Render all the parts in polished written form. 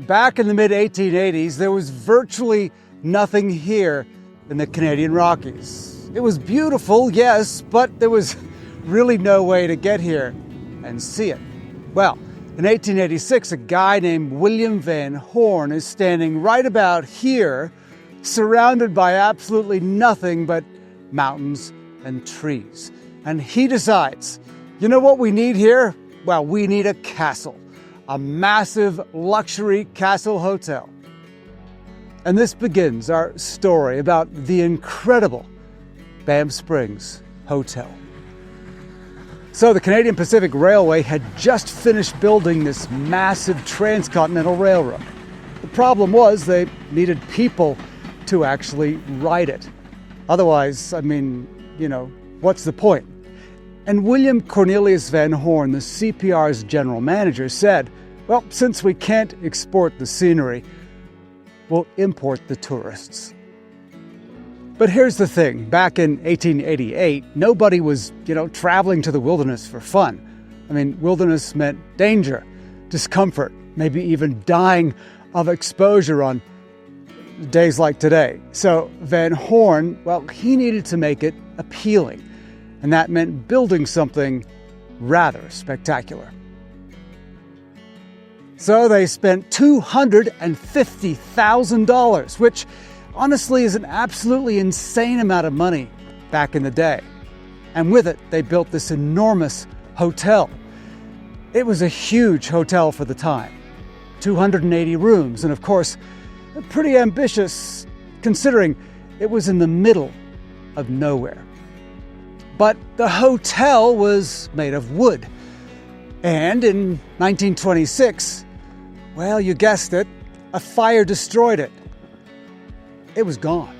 back in the mid-1880s, there was virtually nothing here in the Canadian Rockies. It was beautiful, yes, but there was really no way to get here and see it. Well, in 1886, a guy named William Van Horne is standing right about here, surrounded by absolutely nothing but mountains and trees. And he decides, you know what we need here? Well, we need a castle, a massive luxury castle hotel. And this begins our story about the incredible Banff Springs Hotel. So the Canadian Pacific Railway had just finished building this massive transcontinental railroad. The problem was they needed people to actually ride it. Otherwise, what's the point? And William Cornelius Van Horne, the CPR's general manager, said, well, since we can't export the scenery, we'll import the tourists. But here's the thing, back in 1888, nobody was, traveling to the wilderness for fun. Wilderness meant danger, discomfort, maybe even dying of exposure on days like today. So Van Horne, he needed to make it appealing. And that meant building something rather spectacular. So they spent $250,000, which honestly is an absolutely insane amount of money back in the day. And with it, they built this enormous hotel. It was a huge hotel for the time, 280 rooms, and of course, pretty ambitious considering it was in the middle of nowhere. But the hotel was made of wood. And in 1926, well, you guessed it, a fire destroyed it. It was gone.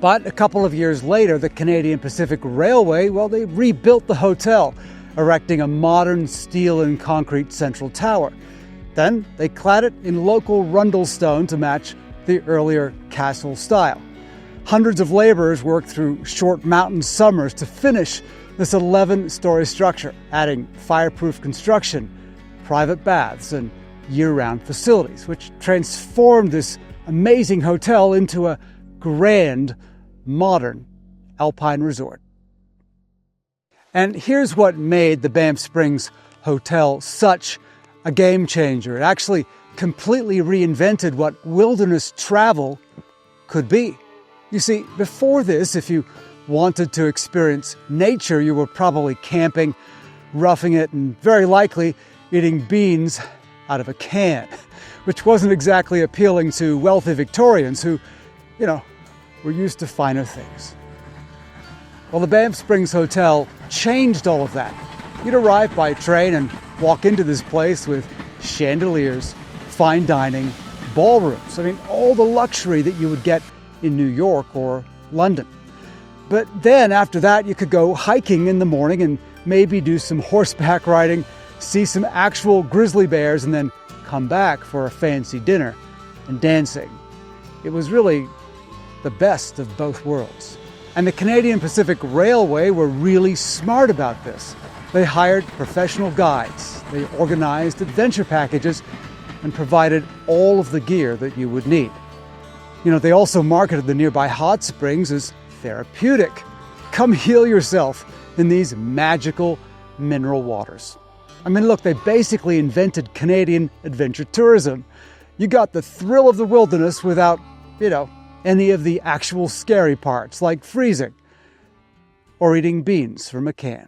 But a couple of years later, the Canadian Pacific Railway, they rebuilt the hotel, erecting a modern steel and concrete central tower. Then they clad it in local Rundle stone to match the earlier castle style. Hundreds of laborers worked through short mountain summers to finish this 11-story structure, adding fireproof construction, private baths, and year-round facilities, which transformed this amazing hotel into a grand, modern alpine resort. And here's what made the Banff Springs Hotel such a game changer. It actually completely reinvented what wilderness travel could be. You see, before this, if you wanted to experience nature, you were probably camping, roughing it, and very likely eating beans out of a can, which wasn't exactly appealing to wealthy Victorians who, were used to finer things. Well, the Banff Springs Hotel changed all of that. You'd arrive by train and walk into this place with chandeliers, fine dining, ballrooms. All the luxury that you would get in New York or London. But then after that, you could go hiking in the morning and maybe do some horseback riding, see some actual grizzly bears, and then come back for a fancy dinner and dancing. It was really the best of both worlds. And the Canadian Pacific Railway were really smart about this. They hired professional guides, they organized adventure packages, and provided all of the gear that you would need. They also marketed the nearby hot springs as therapeutic. Come heal yourself in these magical mineral waters. Look, they basically invented Canadian adventure tourism. You got the thrill of the wilderness without, any of the actual scary parts, like freezing or eating beans from a can.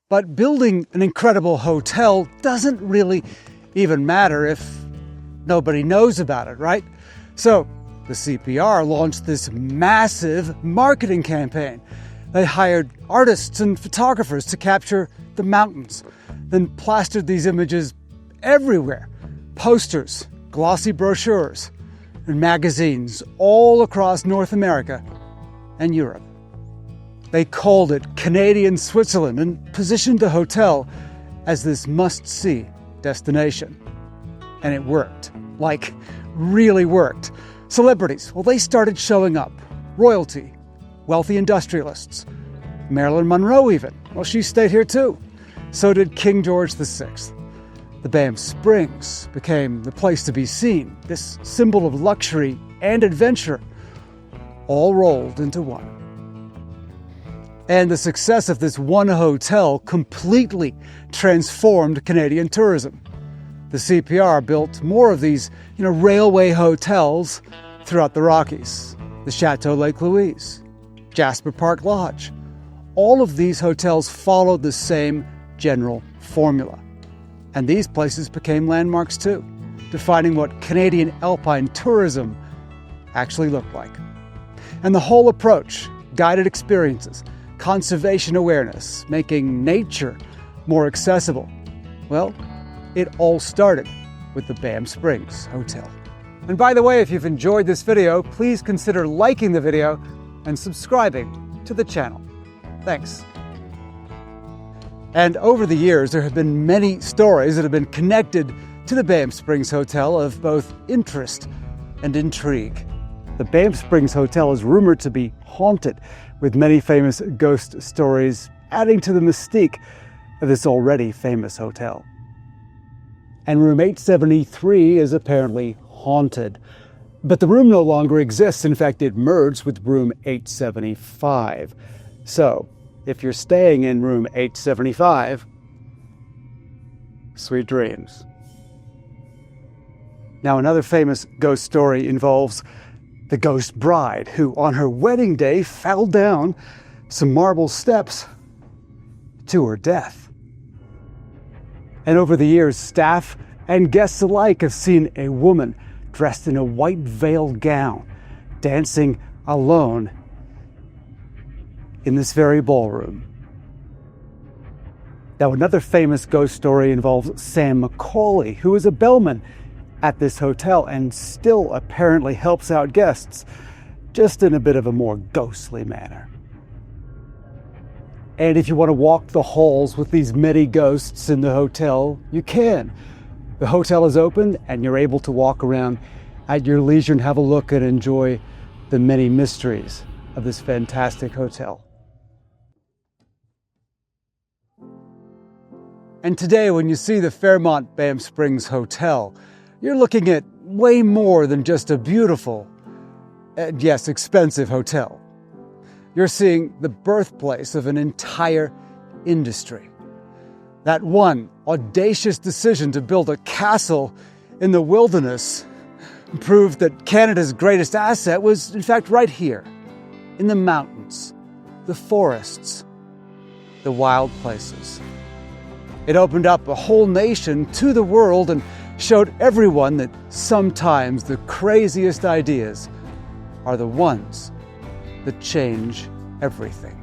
But building an incredible hotel doesn't really even matter if nobody knows about it, right? So the CPR launched this massive marketing campaign. They hired artists and photographers to capture the mountains, then plastered these images everywhere. Posters, glossy brochures, and magazines all across North America and Europe. They called it Canadian Switzerland and positioned the hotel as this must-see destination. And it worked. Really worked. Celebrities, they started showing up. Royalty, wealthy industrialists, Marilyn Monroe even. She stayed here too. So did King George VI. The Banff Springs became the place to be seen, this symbol of luxury and adventure, all rolled into one. And the success of this one hotel completely transformed Canadian tourism. The CPR built more of these, railway hotels throughout the Rockies. The Chateau Lake Louise, Jasper Park Lodge. All of these hotels followed the same general formula. And these places became landmarks too, defining what Canadian alpine tourism actually looked like. And the whole approach, guided experiences, conservation awareness, making nature more accessible, well, it all started with the Banff Springs Hotel. And by the way, if you've enjoyed this video, please consider liking the video and subscribing to the channel. Thanks. And over the years, there have been many stories that have been connected to the Banff Springs Hotel of both interest and intrigue. The Banff Springs Hotel is rumored to be haunted, with many famous ghost stories adding to the mystique of this already famous hotel. And room 873 is apparently haunted. But the room no longer exists. In fact, it merged with room 875. So, if you're staying in room 875, sweet dreams. Now, another famous ghost story involves the ghost bride who, on her wedding day, fell down some marble steps to her death. And over the years, staff and guests alike have seen a woman dressed in a white veiled gown, dancing alone in this very ballroom. Now, another famous ghost story involves Sam Macaulay, who is a bellman at this hotel and still apparently helps out guests, just in a bit of a more ghostly manner. And if you want to walk the halls with these many ghosts in the hotel, you can. The hotel is open and you're able to walk around at your leisure and have a look and enjoy the many mysteries of this fantastic hotel. And today, when you see the Fairmont Banff Springs Hotel, you're looking at way more than just a beautiful, and yes, expensive hotel. You're seeing the birthplace of an entire industry. That one audacious decision to build a castle in the wilderness proved that Canada's greatest asset was, in fact, right here, in the mountains, the forests, the wild places. It opened up a whole nation to the world and showed everyone that sometimes the craziest ideas are the ones that change everything.